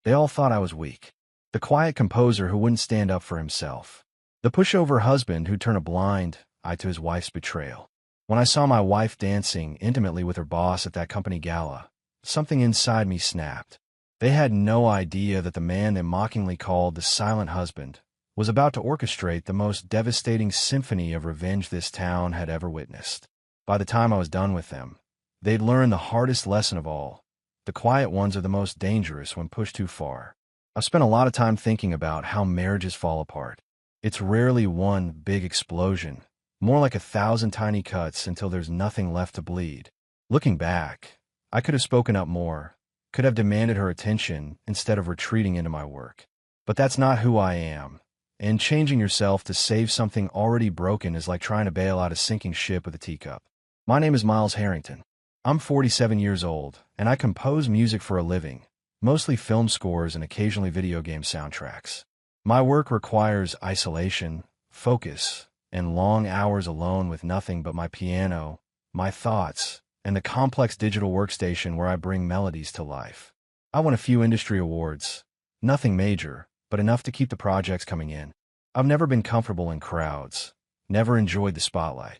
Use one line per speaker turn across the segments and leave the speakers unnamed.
They all thought I was weak. The quiet composer who wouldn't stand up for himself. The pushover husband who turned a blind eye to his wife's betrayal. When I saw my wife dancing intimately with her boss at that company gala, something inside me snapped. They had no idea that the man they mockingly called the silent husband was about to orchestrate the most devastating symphony of revenge this town had ever witnessed. By the time I was done with them, they'd learned the hardest lesson of all. The quiet ones are the most dangerous when pushed too far. I've spent a lot of time thinking about how marriages fall apart. It's rarely one big explosion, more like 1,000 tiny cuts until there's nothing left to bleed. Looking back, I could have spoken up more, could have demanded her attention instead of retreating into my work. But that's not who I am. And changing yourself to save something already broken is like trying to bail out a sinking ship with a teacup. My name is Miles Harrington. I'm 47 years old, and I compose music for a living, mostly film scores and occasionally video game soundtracks. My work requires isolation, focus, and long hours alone with nothing but my piano, my thoughts, and the complex digital workstation where I bring melodies to life. I won a few industry awards, nothing major, but enough to keep the projects coming in. I've never been comfortable in crowds, never enjoyed the spotlight.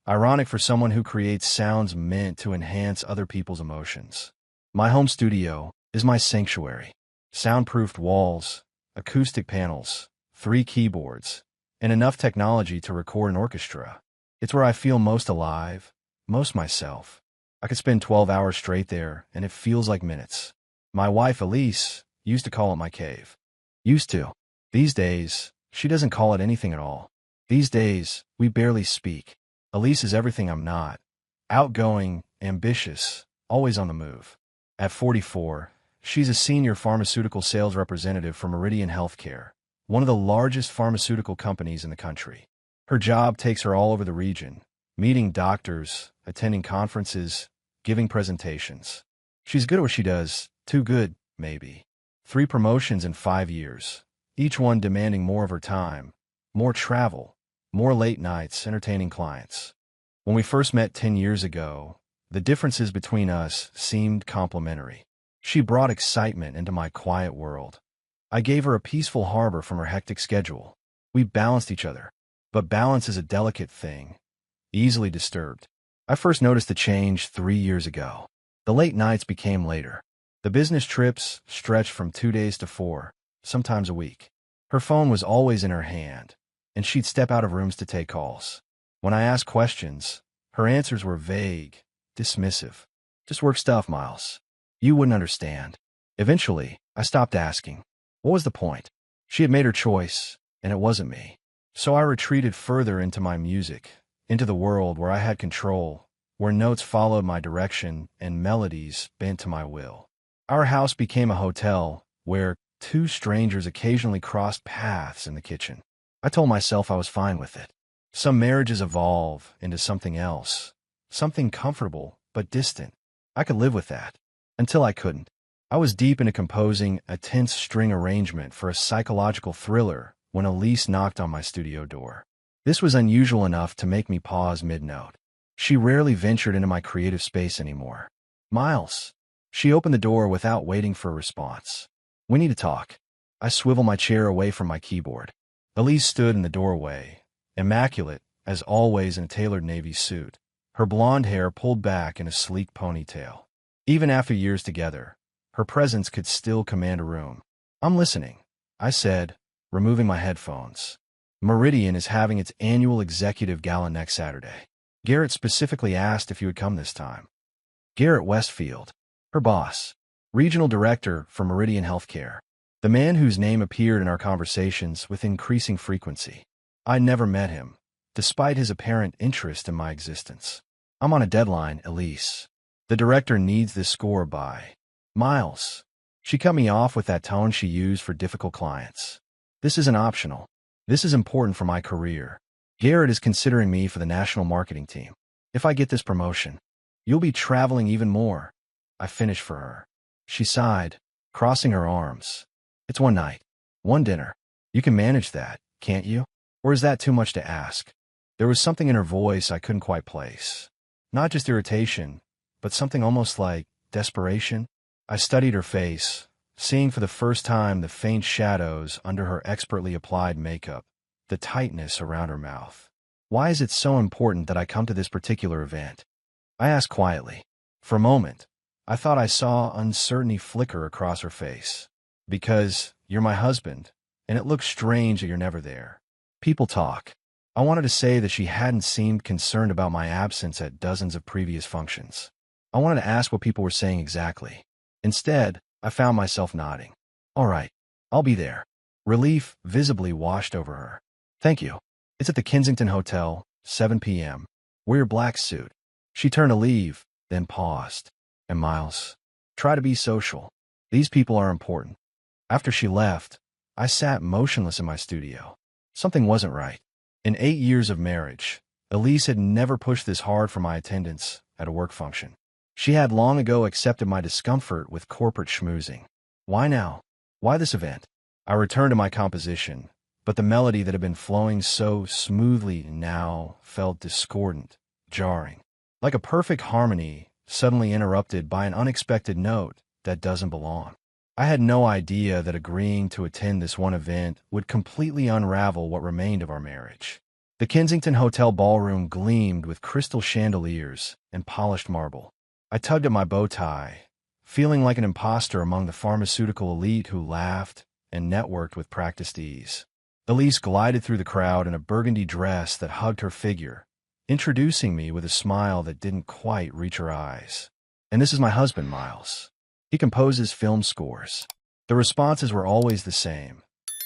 Ironic for someone who creates sounds meant to enhance other people's emotions. My home studio is my sanctuary. Soundproofed walls, acoustic panels, 3 keyboards, and enough technology to record an orchestra. It's where I feel most alive, most myself. I could spend 12 hours straight there, and it feels like minutes. My wife, Elise, used to call it my cave. Used to. These days, she doesn't call it anything at all. These days, we barely speak. Elise is everything I'm not. Outgoing, ambitious, always on the move. At 44, she's a senior pharmaceutical sales representative for Meridian Healthcare, one of the largest pharmaceutical companies in the country. Her job takes her all over the region, meeting doctors, attending conferences, giving presentations. She's good at what she does, too good, maybe. 3 promotions in 5 years, each one demanding more of her time, more travel, more late nights entertaining clients. When we first met 10 years ago, the differences between us seemed complementary. She brought excitement into my quiet world. I gave her a peaceful harbor from her hectic schedule. We balanced each other. But balance is a delicate thing, easily disturbed. I first noticed the change 3 years ago. The late nights became later. The business trips stretched from 2 days to 4, sometimes a week. Her phone was always in her hand, and she'd step out of rooms to take calls. When I asked questions, her answers were vague, dismissive. Just work stuff, Miles. You wouldn't understand. Eventually, I stopped asking. What was the point? She had made her choice, and it wasn't me. So I retreated further into my music, into the world where I had control, where notes followed my direction and melodies bent to my will. Our house became a hotel where 2 strangers occasionally crossed paths in the kitchen. I told myself I was fine with it. Some marriages evolve into something else, something comfortable but distant. I could live with that, until I couldn't. I was deep into composing a tense string arrangement for a psychological thriller when Elise knocked on my studio door. This was unusual enough to make me pause mid-note. She rarely ventured into my creative space anymore. Miles. She opened the door without waiting for a response. We need to talk. I swiveled my chair away from my keyboard. Elise stood in the doorway, immaculate, as always in a tailored navy suit, her blonde hair pulled back in a sleek ponytail. Even after years together, her presence could still command a room. I'm listening, I said, removing my headphones. Meridian is having its annual executive gala next Saturday. Garrett specifically asked if you would come this time. Garrett Westfield, her boss, regional director for Meridian Healthcare, the man whose name appeared in our conversations with increasing frequency. I never met him, despite his apparent interest in my existence. I'm on a deadline, Elise. The director needs this score by Miles. She cut me off with that tone she used for difficult clients. This isn't optional. This is important for my career. Garrett is considering me for the national marketing team. If I get this promotion, you'll be traveling even more. I finished for her. She sighed, crossing her arms. It's one night, one dinner. You can manage that, can't you? Or is that too much to ask? There was something in her voice I couldn't quite place. Not just irritation, but something almost like desperation. I studied her face, seeing for the first time the faint shadows under her expertly applied makeup, the tightness around her mouth. Why is it so important that I come to this particular event? I asked quietly. For a moment, I thought I saw uncertainty flicker across her face. Because you're my husband, and it looks strange that you're never there. People talk. I wanted to say that she hadn't seemed concerned about my absence at dozens of previous functions. I wanted to ask what people were saying exactly. Instead, I found myself nodding. All right, I'll be there. Relief visibly washed over her. Thank you. It's at the Kensington Hotel, 7 p.m. Wear your black suit. She turned to leave, then paused. And Miles, try to be social. These people are important. After she left, I sat motionless in my studio. Something wasn't right. In 8 years of marriage, Elise had never pushed this hard for my attendance at a work function. She had long ago accepted my discomfort with corporate schmoozing. Why now? Why this event? I returned to my composition, but the melody that had been flowing so smoothly now felt discordant, jarring. Like a perfect harmony suddenly interrupted by an unexpected note that doesn't belong. I had no idea that agreeing to attend this one event would completely unravel what remained of our marriage. The Kensington Hotel ballroom gleamed with crystal chandeliers and polished marble. I tugged at my bow tie, feeling like an imposter among the pharmaceutical elite who laughed and networked with practiced ease. Elise glided through the crowd in a burgundy dress that hugged her figure, introducing me with a smile that didn't quite reach her eyes. And this is my husband, Miles. He composes film scores. The responses were always the same.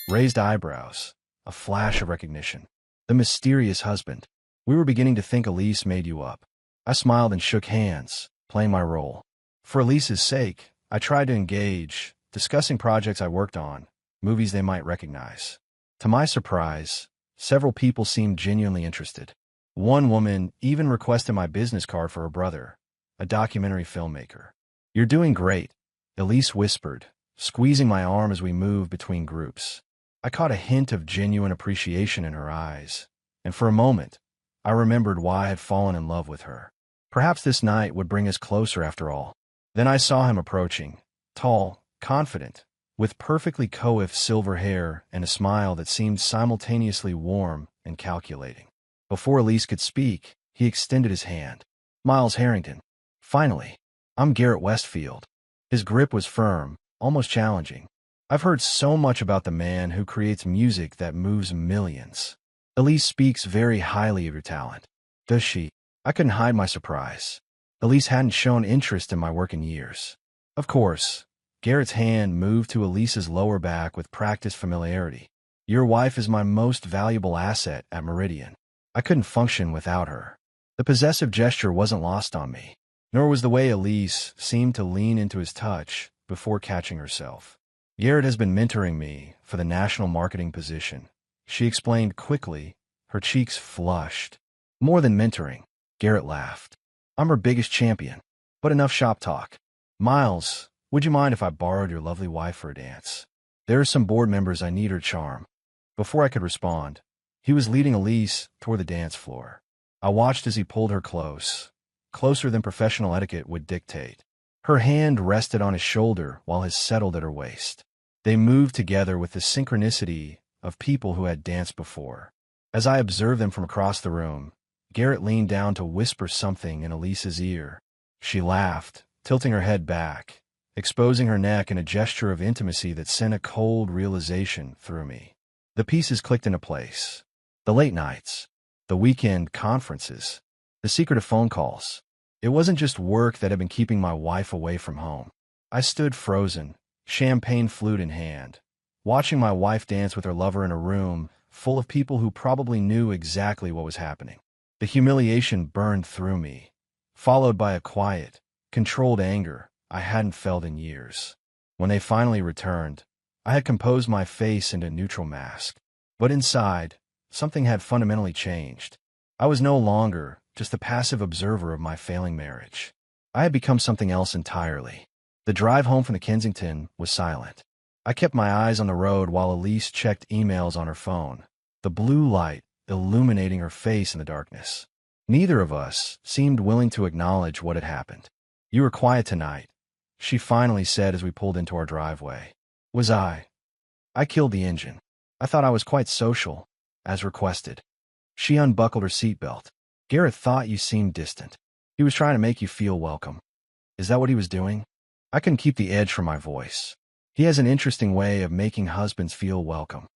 Raised eyebrows, a flash of recognition. The mysterious husband. We were beginning to think Elise made you up. I smiled and shook hands, playing my role. For Elise's sake, I tried to engage, discussing projects I worked on, movies they might recognize. To my surprise, several people seemed genuinely interested. One woman even requested my business card for her brother, a documentary filmmaker. You're doing great, Elise whispered, squeezing my arm as we moved between groups. I caught a hint of genuine appreciation in her eyes, and for a moment, I remembered why I had fallen in love with her. Perhaps this night would bring us closer after all. Then I saw him approaching, tall, confident, with perfectly coiffed silver hair and a smile that seemed simultaneously warm and calculating. Before Elise could speak, he extended his hand. Miles Harrington. Finally. I'm Garrett Westfield. His grip was firm, almost challenging. I've heard so much about the man who creates music that moves millions. Elise speaks very highly of your talent. Does she? I couldn't hide my surprise. Elise hadn't shown interest in my work in years. Of course, Garrett's hand moved to Elise's lower back with practiced familiarity. Your wife is my most valuable asset at Meridian. I couldn't function without her. The possessive gesture wasn't lost on me, nor was the way Elise seemed to lean into his touch before catching herself. Garrett has been mentoring me for the national marketing position. She explained quickly, her cheeks flushed. More than mentoring, Garrett laughed. I'm her biggest champion. But enough shop talk. Miles, would you mind if I borrowed your lovely wife for a dance? There are some board members I need her charm. Before I could respond, he was leading Elise toward the dance floor. I watched as he pulled her close, closer than professional etiquette would dictate. Her hand rested on his shoulder while his settled at her waist. They moved together with the synchronicity of people who had danced before. As I observed them from across the room, Garrett leaned down to whisper something in Elise's ear. She laughed, tilting her head back, exposing her neck in a gesture of intimacy that sent a cold realization through me. The pieces clicked into place. The late nights, the weekend conferences, the secretive phone calls. It wasn't just work that had been keeping my wife away from home. I stood frozen, champagne flute in hand, watching my wife dance with her lover in a room full of people who probably knew exactly what was happening. The humiliation burned through me, followed by a quiet, controlled anger I hadn't felt in years. When they finally returned, I had composed my face into a neutral mask. But inside, something had fundamentally changed. I was no longer just a passive observer of my failing marriage. I had become something else entirely. The drive home from the Kensington was silent. I kept my eyes on the road while Elise checked emails on her phone, the blue light illuminating her face in the darkness. Neither of us seemed willing to acknowledge what had happened. You were quiet tonight, she finally said as we pulled into our driveway. Was I? I killed the engine. I thought I was quite social, as requested. She unbuckled her seatbelt. Garrett thought you seemed distant. He was trying to make you feel welcome. Is that what he was doing? I couldn't keep the edge from my voice. He has an interesting way of making husbands feel welcome.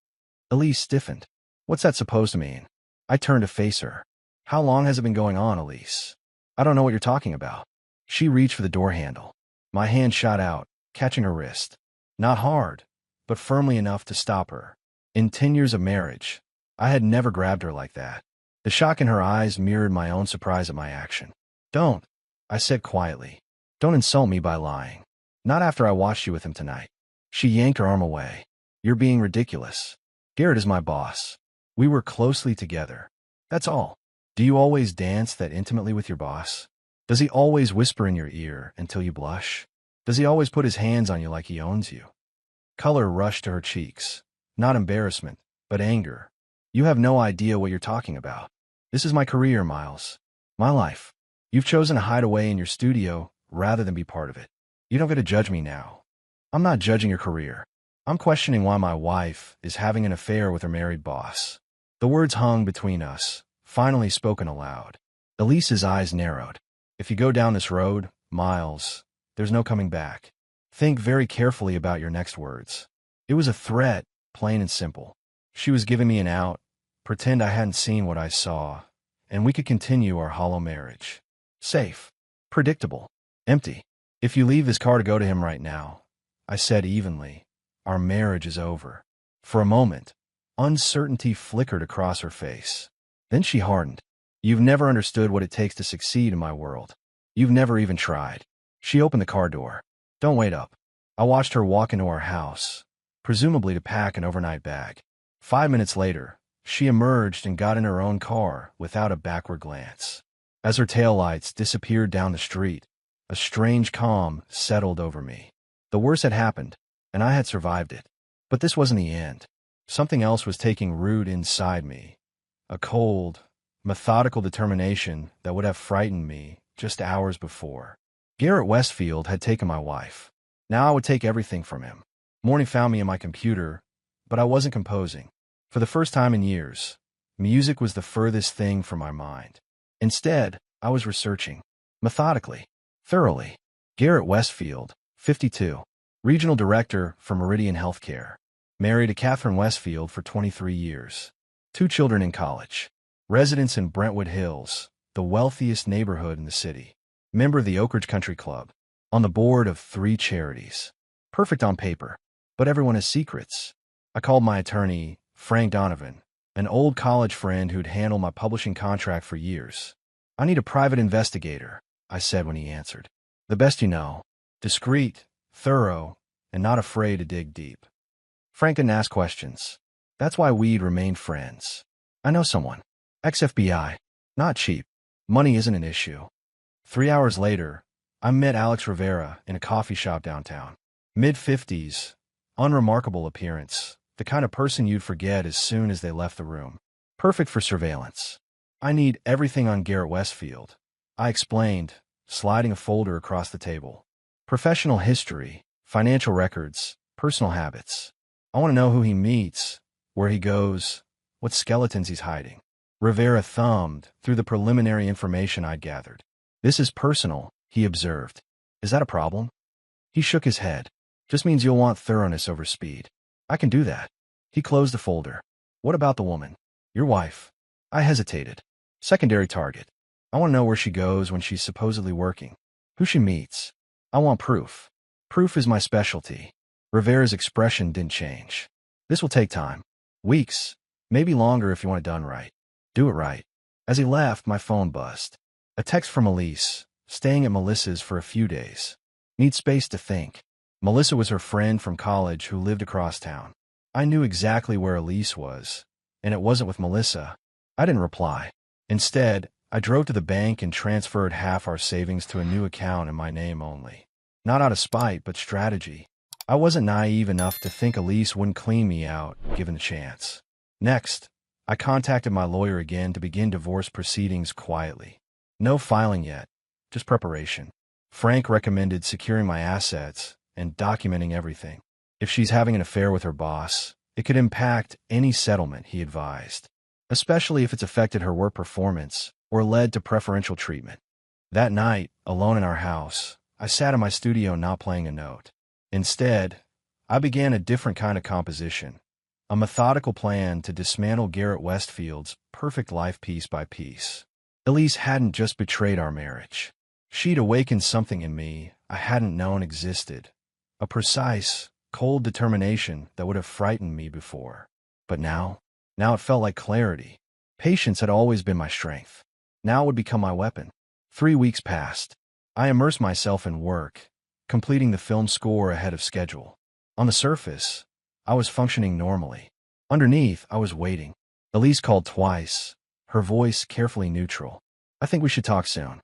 Elise stiffened. What's that supposed to mean? I turned to face her. How long has it been going on, Elise? I don't know what you're talking about. She reached for the door handle. My hand shot out, catching her wrist. Not hard, but firmly enough to stop her. In 10 years of marriage, I had never grabbed her like that. The shock in her eyes mirrored my own surprise at my action. Don't, I said quietly. Don't insult me by lying. Not after I watched you with him tonight. She yanked her arm away. You're being ridiculous. Garrett is my boss. We work closely together. That's all. Do you always dance that intimately with your boss? Does he always whisper in your ear until you blush? Does he always put his hands on you like he owns you? Color rushed to her cheeks. Not embarrassment, but anger. You have no idea what you're talking about. This is my career, Miles. My life. You've chosen to hide away in your studio rather than be part of it. You don't get to judge me now. I'm not judging your career. I'm questioning why my wife is having an affair with her married boss. The words hung between us, finally spoken aloud. Elise's eyes narrowed. If you go down this road, Miles, there's no coming back. Think very carefully about your next words. It was a threat, plain and simple. She was giving me an out, pretend I hadn't seen what I saw, and we could continue our hollow marriage. Safe, predictable, empty. If you leave this car to go to him right now, I said evenly, our marriage is over. For a moment, uncertainty flickered across her face. Then she hardened. You've never understood what it takes to succeed in my world. You've never even tried. She opened the car door. Don't wait up. I watched her walk into our house, presumably to pack an overnight bag. 5 minutes later, she emerged and got in her own car without a backward glance. As her taillights disappeared down the street, a strange calm settled over me. The worst had happened, and I had survived it. But this wasn't the end. Something else was taking root inside me. A cold, methodical determination that would have frightened me just hours before. Garrett Westfield had taken my wife. Now I would take everything from him. Morning found me in my computer, but I wasn't composing. For the first time in years, music was the furthest thing from my mind. Instead, I was researching. Methodically. Thoroughly. Garrett Westfield, 52. Regional Director for Meridian Healthcare. Married to Catherine Westfield for 23 years. 2 children in college. Residence in Brentwood Hills, the wealthiest neighborhood in the city. Member of the Oak Ridge Country Club. On the board of 3 charities. Perfect on paper, but everyone has secrets. I called my attorney, Frank Donovan, an old college friend who'd handled my publishing contract for years. I need a private investigator, I said when he answered. The best you know. Discreet, thorough, and not afraid to dig deep. Frank didn't ask questions. That's why we'd remained friends. I know someone. Ex-FBI. Not cheap. Money isn't an issue. 3 hours later, I met Alex Rivera in a coffee shop downtown. Mid-50s, unremarkable appearance, the kind of person you'd forget as soon as they left the room. Perfect for surveillance. I need everything on Garrett Westfield, I explained, sliding a folder across the table. Professional history, financial records, personal habits. I want to know who he meets, where he goes, what skeletons he's hiding. Rivera thumbed through the preliminary information I'd gathered. This is personal, he observed. Is that a problem? He shook his head. Just means you'll want thoroughness over speed. I can do that. He closed the folder. What about the woman? Your wife. I hesitated. Secondary target. I want to know where she goes when she's supposedly working. Who she meets. I want proof. Proof is my specialty. Rivera's expression didn't change. This will take time. Weeks. Maybe longer if you want it done right. Do it right. As he left, my phone buzzed. A text from Elise, staying at Melissa's for a few days. Need space to think. Melissa was her friend from college who lived across town. I knew exactly where Elise was, and it wasn't with Melissa. I didn't reply. Instead, I drove to the bank and transferred half our savings to a new account in my name only. Not out of spite, but strategy. I wasn't naive enough to think Elise wouldn't clean me out, given the chance. Next, I contacted my lawyer again to begin divorce proceedings quietly. No filing yet, just preparation. Frank recommended securing my assets and documenting everything. If she's having an affair with her boss, it could impact any settlement, he advised, especially if it's affected her work performance or led to preferential treatment. That night, alone in our house, I sat in my studio not playing a note. Instead, I began a different kind of composition, a methodical plan to dismantle Garrett Westfield's perfect life piece by piece. Elise hadn't just betrayed our marriage. She'd awakened something in me I hadn't known existed, a precise, cold determination that would have frightened me before. But now it felt like clarity. Patience had always been my strength. Now it would become my weapon. 3 weeks passed. I immersed myself in work, completing the film score ahead of schedule. On the surface, I was functioning normally. Underneath, I was waiting. Elise called twice, her voice carefully neutral. "I think we should talk soon."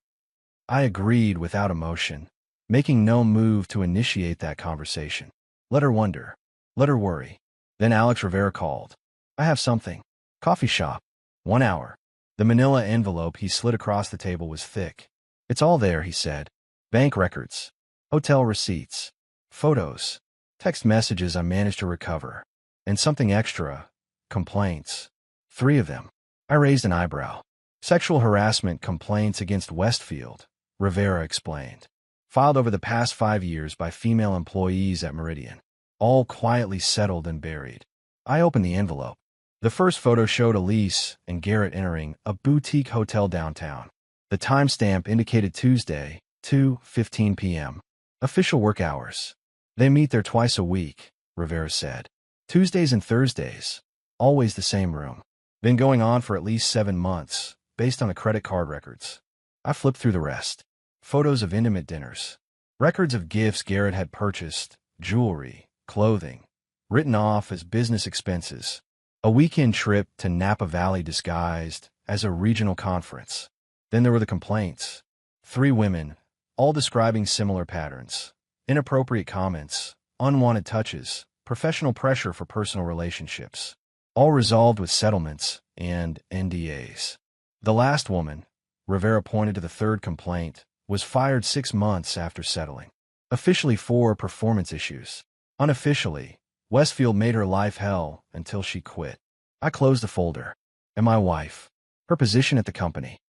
I agreed without emotion, making no move to initiate that conversation. Let her wonder. Let her worry. Then Alex Rivera called. "I have something." "Coffee shop." 1 hour. The manila envelope he slid across the table was thick. "It's all there," he said. "Bank records, hotel receipts, photos, text messages I managed to recover, and something extra, complaints. 3 of them." I raised an eyebrow. "Sexual harassment complaints against Westfield," Rivera explained. "Filed over the past 5 years by female employees at Meridian. All quietly settled and buried." I opened the envelope. The first photo showed Elise and Garrett entering a boutique hotel downtown. The timestamp indicated Tuesday, 2:15 p.m. Official work hours. "They meet there twice a week," Rivera said. "Tuesdays and Thursdays. Always the same room. Been going on for at least 7 months, based on the credit card records." I flipped through the rest. Photos of intimate dinners. Records of gifts Garrett had purchased, jewelry, clothing, written off as business expenses. A weekend trip to Napa Valley disguised as a regional conference. Then there were the complaints. 3 women, all describing similar patterns. Inappropriate comments, unwanted touches, professional pressure for personal relationships. All resolved with settlements and NDAs. The last woman, Rivera pointed to the 3rd complaint, was fired 6 months after settling. Officially for performance issues. Unofficially, Westfield made her life hell until she quit. I closed the folder. And my wife. Her position at the company.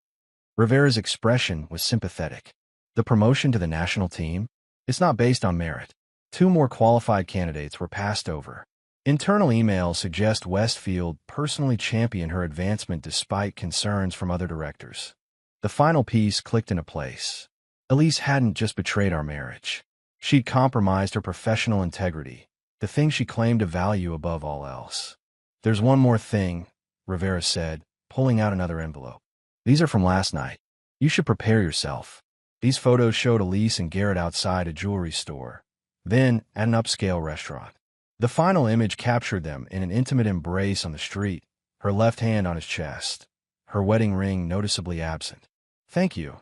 Rivera's expression was sympathetic. "The promotion to the national team? It's not based on merit. 2 more qualified candidates were passed over. Internal emails suggest Westfield personally championed her advancement despite concerns from other directors." The final piece clicked into place. Elise hadn't just betrayed our marriage. She'd compromised her professional integrity, the thing she claimed to value above all else. "There's one more thing," Rivera said, pulling out another envelope. "These are from last night. You should prepare yourself." These photos showed Elise and Garrett outside a jewelry store, then at an upscale restaurant. The final image captured them in an intimate embrace on the street, her left hand on his chest, her wedding ring noticeably absent. "Thank you,"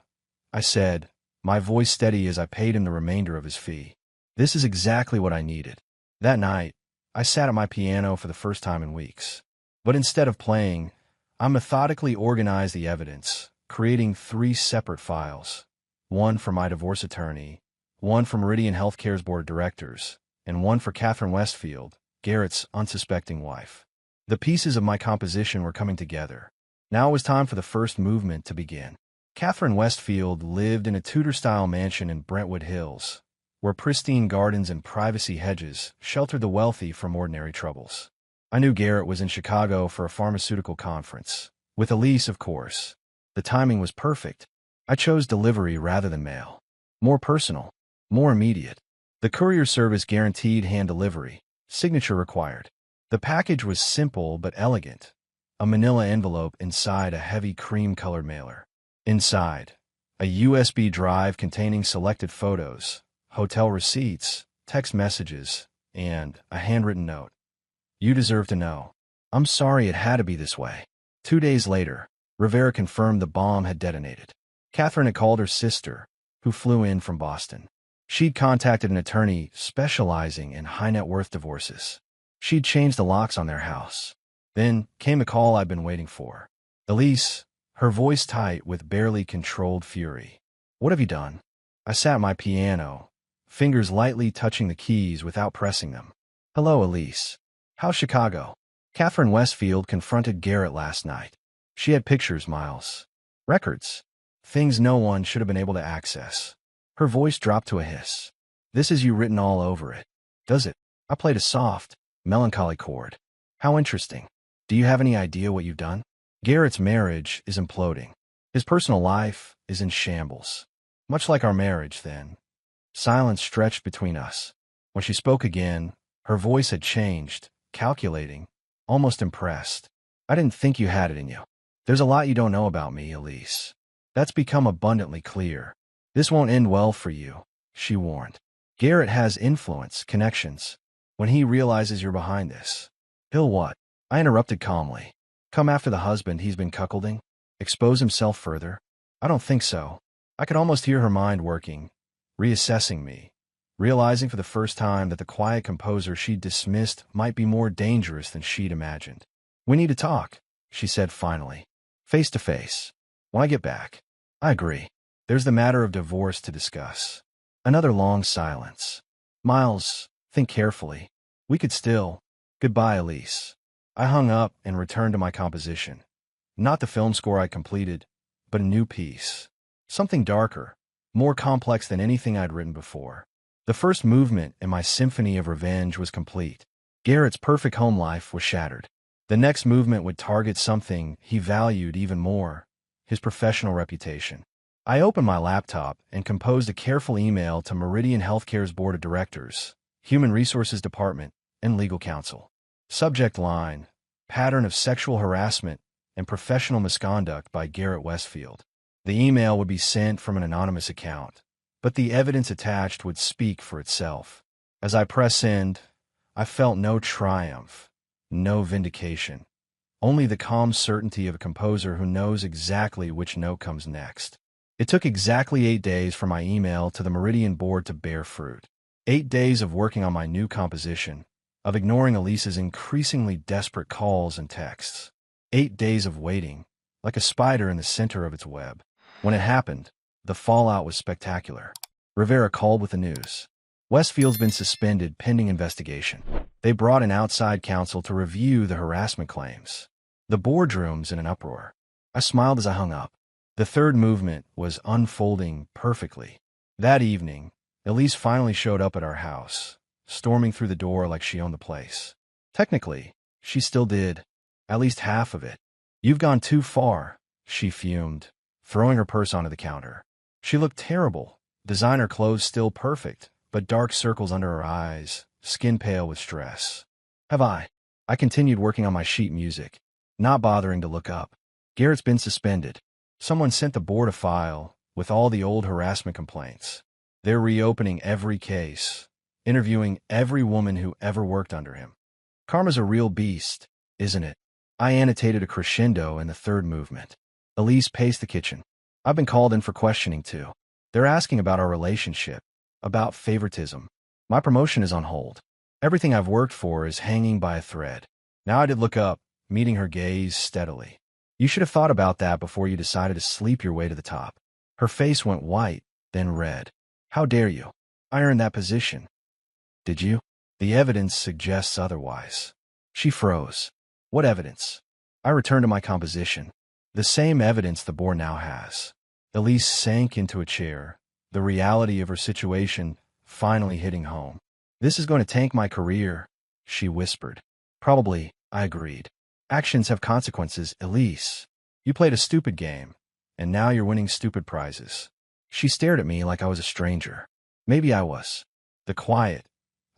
I said, my voice steady as I paid him the remainder of his fee. "This is exactly what I needed." That night, I sat at my piano for the first time in weeks. But instead of playing, I methodically organized the evidence, creating 3 separate files. One for my divorce attorney, one for Meridian Healthcare's board of directors, and one for Catherine Westfield, Garrett's unsuspecting wife. The pieces of my composition were coming together. Now it was time for the first movement to begin. Catherine Westfield lived in a Tudor-style mansion in Brentwood Hills, where pristine gardens and privacy hedges sheltered the wealthy from ordinary troubles. I knew Garrett was in Chicago for a pharmaceutical conference. With Elise, of course. The timing was perfect. I chose delivery rather than mail. More personal, more immediate. The courier service guaranteed hand delivery, signature required. The package was simple but elegant. A manila envelope inside a heavy cream-colored mailer. Inside, a USB drive containing selected photos, hotel receipts, text messages, and a handwritten note. "You deserve to know. I'm sorry it had to be this way." 2 days later, Rivera confirmed the bomb had detonated. Catherine had called her sister, who flew in from Boston. She'd contacted an attorney specializing in high-net-worth divorces. She'd changed the locks on their house. Then came the call I'd been waiting for. "Elise," her voice tight with barely controlled fury. "What have you done?" I sat at my piano, fingers lightly touching the keys without pressing them. Hello, Elise. How's Chicago? Catherine Westfield confronted Garrett last night. She had pictures, Miles. Records. Things no one should have been able to access. Her voice dropped to a hiss. This is you written all over it. Does it? I played a soft, melancholy chord. How interesting. Do you have any idea what you've done? Garrett's marriage is imploding. His personal life is in shambles. Much like our marriage, then. Silence stretched between us. When she spoke again, her voice had changed, calculating, almost impressed. I didn't think you had it in you. There's a lot you don't know about me, Elise. That's become abundantly clear. This won't end well for you, she warned. Garrett has influence, connections. When he realizes you're behind this, he'll what? I interrupted calmly. Come after the husband he's been cuckolding? Expose himself further? I don't think so. I could almost hear her mind working, reassessing me, realizing for the first time that the quiet composer she'd dismissed might be more dangerous than she'd imagined. We need to talk, she said finally. Face to face. When I get back. I agree. There's the matter of divorce to discuss. Another long silence. Miles, think carefully. We could still. Goodbye, Elise. I hung up and returned to my composition. Not the film score I completed, but a new piece. Something darker, more complex than anything I'd written before. The first movement in my symphony of revenge was complete. Garrett's perfect home life was shattered. The next movement would target something he valued even more, his professional reputation. I opened my laptop and composed a careful email to Meridian Healthcare's Board of Directors, Human Resources Department, and Legal Counsel. Subject line: Pattern of sexual harassment and professional misconduct by Garrett Westfield. The email would be sent from an anonymous account, but the evidence attached would speak for itself. As I press send, I felt no triumph, no vindication, only the calm certainty of a composer who knows exactly which note comes next. It took exactly 8 days for my email to the Meridian board to bear fruit. 8 days of working on my new composition, of ignoring Elise's increasingly desperate calls and texts. 8 days of waiting, like a spider in the center of its web. When it happened, the fallout was spectacular. Rivera called with the news. Westfield's been suspended pending investigation. They brought in outside counsel to review the harassment claims. The boardroom's in an uproar. I smiled as I hung up. The third movement was unfolding perfectly. That evening, Elise finally showed up at our house, storming through the door like she owned the place. Technically, she still did, at least half of it. You've gone too far, she fumed, throwing her purse onto the counter. She looked terrible, designer clothes still perfect, but dark circles under her eyes, skin pale with stress. Have I? I continued working on my sheet music, not bothering to look up. Garrett's been suspended. Someone sent the board a file with all the old harassment complaints. They're reopening every case, interviewing every woman who ever worked under him. Karma's a real beast, isn't it? I annotated a crescendo in the third movement. Elise paced the kitchen. I've been called in for questioning, too. They're asking about our relationship, about favoritism. My promotion is on hold. Everything I've worked for is hanging by a thread. Now I did look up, meeting her gaze steadily. You should have thought about that before you decided to sleep your way to the top. Her face went white, then red. How dare you? I earned that position. Did you? The evidence suggests otherwise. She froze. What evidence? I returned to my composition. The same evidence the board now has. Elise sank into a chair, the reality of her situation finally hitting home. This is going to tank my career, she whispered. Probably, I agreed. Actions have consequences, Elise. You played a stupid game, and now you're winning stupid prizes. She stared at me like I was a stranger. Maybe I was. The quiet,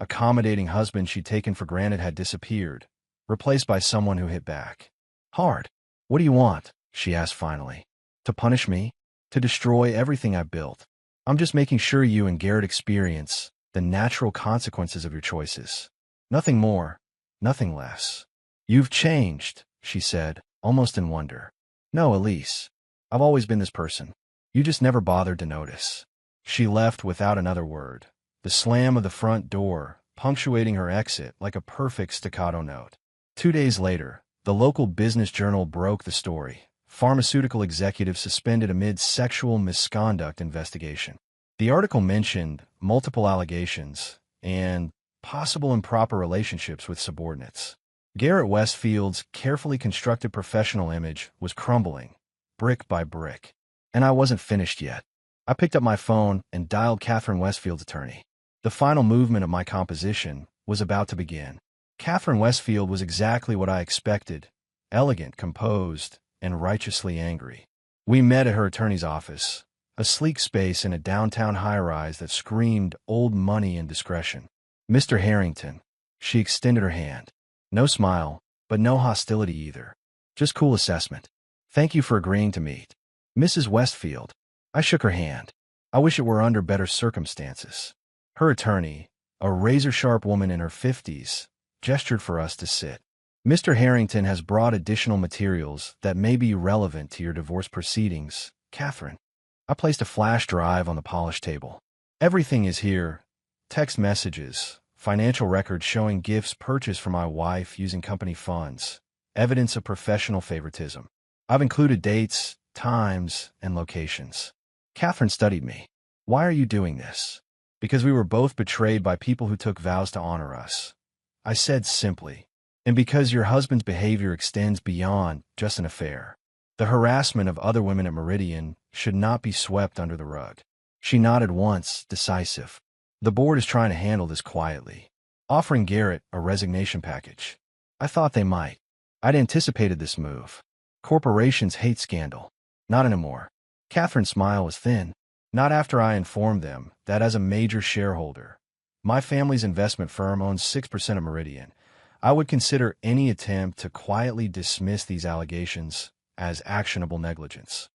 accommodating husband she'd taken for granted had disappeared, replaced by someone who hit back. Hard. What do you want? She asked finally. To punish me? To destroy everything I've built? I'm just making sure you and Garrett experience the natural consequences of your choices. Nothing more, nothing less. You've changed, she said, almost in wonder. No, Elise. I've always been this person. You just never bothered to notice. She left without another word, the slam of the front door punctuating her exit like a perfect staccato note. 2 days later, the local business journal broke the story. Pharmaceutical executive suspended amid sexual misconduct investigation. The article mentioned multiple allegations and possible improper relationships with subordinates. Garrett Westfield's carefully constructed professional image was crumbling, brick by brick. And I wasn't finished yet. I picked up my phone and dialed Catherine Westfield's attorney. The final movement of my composition was about to begin. Catherine Westfield was exactly what I expected, elegant, composed, and righteously angry. We met at her attorney's office, a sleek space in a downtown high-rise that screamed old money and discretion. Mr. Harrington. She extended her hand. No smile, but no hostility either. Just cool assessment. Thank you for agreeing to meet. Mrs. Westfield. I shook her hand. I wish it were under better circumstances. Her attorney, a razor-sharp woman in her 50s, gestured for us to sit. Mr. Harrington has brought additional materials that may be relevant to your divorce proceedings, Catherine. I placed a flash drive on the polished table. Everything is here. Text messages, financial records showing gifts purchased for my wife using company funds, evidence of professional favoritism. I've included dates, times, and locations. Catherine studied me. Why are you doing this? Because we were both betrayed by people who took vows to honor us. I said simply. And because your husband's behavior extends beyond just an affair. The harassment of other women at Meridian should not be swept under the rug. She nodded once, decisive. The board is trying to handle this quietly, offering Garrett a resignation package. I thought they might. I'd anticipated this move. Corporations hate scandal. Not anymore. Catherine's smile was thin. Not after I informed them that as a major shareholder, my family's investment firm owns 6% of Meridian. I would consider any attempt to quietly dismiss these allegations as actionable negligence.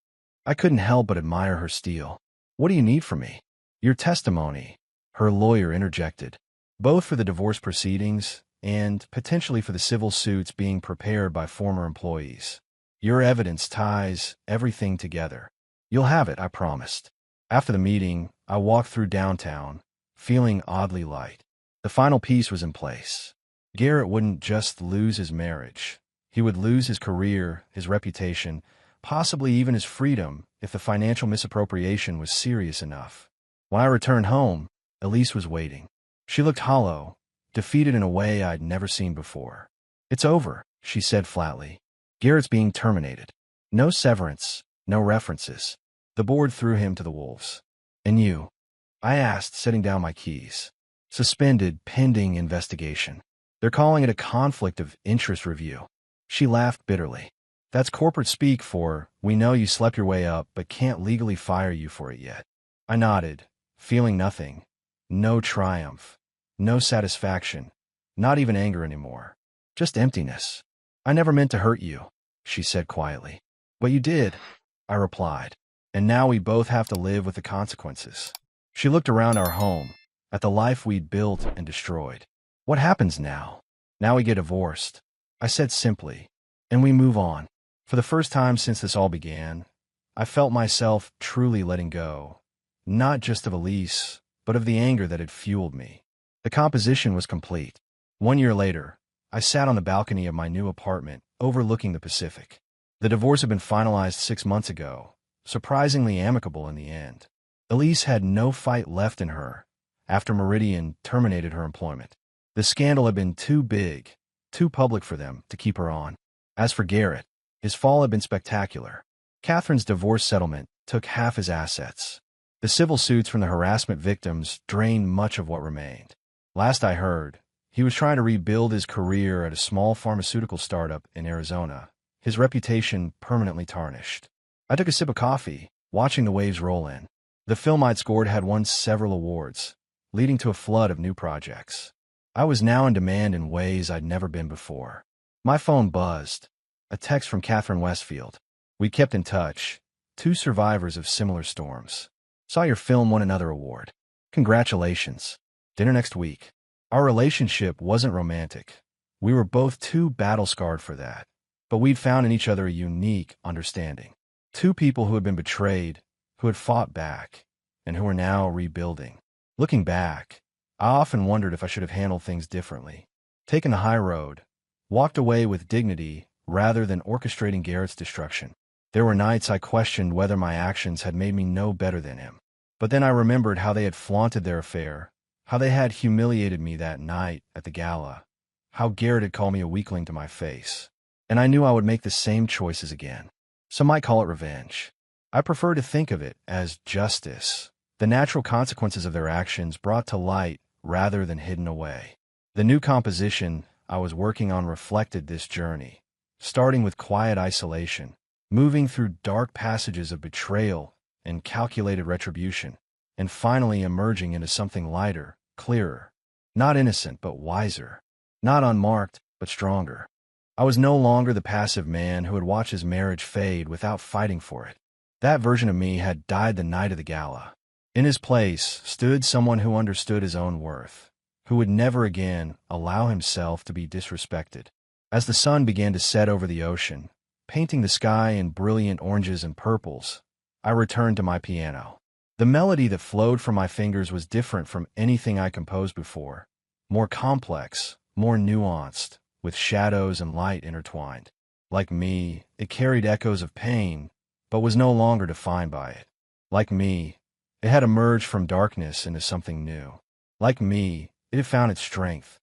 I couldn't help but admire her steel. What do you need from me? Your testimony, her lawyer interjected, both for the divorce proceedings and potentially for the civil suits being prepared by former employees. Your evidence ties everything together. You'll have it, I promised. After the meeting, I walked through downtown, feeling oddly light. The final piece was in place. Garrett wouldn't just lose his marriage. He would lose his career, his reputation, possibly even his freedom if the financial misappropriation was serious enough. When I returned home, Elise was waiting. She looked hollow, defeated in a way I'd never seen before. It's over, she said flatly. Garrett's being terminated. No severance, no references. The board threw him to the wolves. And you? I asked, setting down my keys. Suspended pending investigation. They're calling it a conflict of interest review. She laughed bitterly. That's corporate speak for, we know you slept your way up but can't legally fire you for it yet. I nodded, feeling nothing. No triumph. No satisfaction. Not even anger anymore. Just emptiness. I never meant to hurt you, she said quietly. But you did, I replied. And now we both have to live with the consequences. She looked around our home, at the life we'd built and destroyed. What happens now? Now we get divorced. I said simply, and we move on. For the first time since this all began, I felt myself truly letting go, not just of Elise, but of the anger that had fueled me. The composition was complete. 1 year later, I sat on the balcony of my new apartment, overlooking the Pacific. The divorce had been finalized 6 months ago, surprisingly amicable in the end. Elise had no fight left in her after Meridian terminated her employment. The scandal had been too big, too public for them to keep her on. As for Garrett, his fall had been spectacular. Catherine's divorce settlement took half his assets. The civil suits from the harassment victims drained much of what remained. Last I heard, he was trying to rebuild his career at a small pharmaceutical startup in Arizona, his reputation permanently tarnished. I took a sip of coffee, watching the waves roll in. The film I'd scored had won several awards, leading to a flood of new projects. I was now in demand in ways I'd never been before. My phone buzzed. A text from Catherine Westfield. We kept in touch, two survivors of similar storms. Saw your film won another award. Congratulations. Dinner next week. Our relationship wasn't romantic. We were both too battle-scarred for that. But we'd found in each other a unique understanding. Two people who had been betrayed, who had fought back, and who were now rebuilding. Looking back, I often wondered if I should have handled things differently. Taken the high road, walked away with dignity rather than orchestrating Garrett's destruction. There were nights I questioned whether my actions had made me no better than him. But then I remembered how they had flaunted their affair, how they had humiliated me that night at the gala, how Garrett had called me a weakling to my face. And I knew I would make the same choices again. Some might call it revenge. I prefer to think of it as justice, the natural consequences of their actions brought to light rather than hidden away. The new composition I was working on reflected this journey, starting with quiet isolation, moving through dark passages of betrayal and calculated retribution, and finally emerging into something lighter, clearer, not innocent but wiser, not unmarked but stronger. I was no longer the passive man who had watched his marriage fade without fighting for it. That version of me had died the night of the gala. In his place stood someone who understood his own worth, who would never again allow himself to be disrespected. As the sun began to set over the ocean, painting the sky in brilliant oranges and purples, I returned to my piano. The melody that flowed from my fingers was different from anything I composed before, more complex, more nuanced, with shadows and light intertwined. Like me, it carried echoes of pain, but was no longer defined by it. Like me, it had emerged from darkness into something new. Like me, it had found its strength,